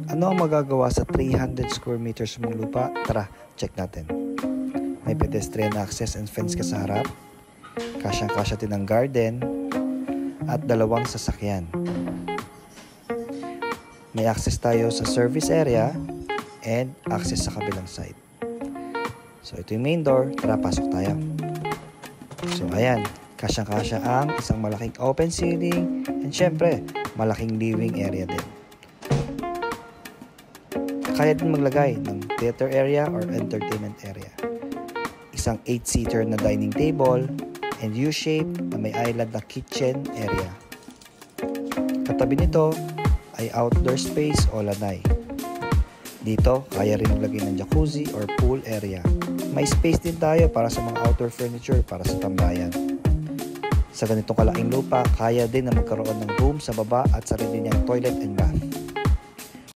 Ano ang magagawa sa 300 square meters mong lupa? Tara, check natin. May pedestrian access and fence ka sa harap. Kasyang-kasya din ang garden. At 2 sasakyan. May access tayo sa service area and access sa kabilang side. So ito yung main door. Tara, pasok tayo. So ayan, kasyang-kasya ang isang malaking open ceiling and syempre, malaking living area din. Kaya din maglagay ng theater area or entertainment area. Isang 8-seater na dining table and U-shape na may island na kitchen area. Katabi nito ay outdoor space o lanay. Dito, kaya rin maglagay ng jacuzzi or pool area. May space din tayo para sa mga outdoor furniture para sa tambayan. Sa ganitong kalaking lupa, kaya din na magkaroon ng room sa baba at sarili niyang toilet and bath.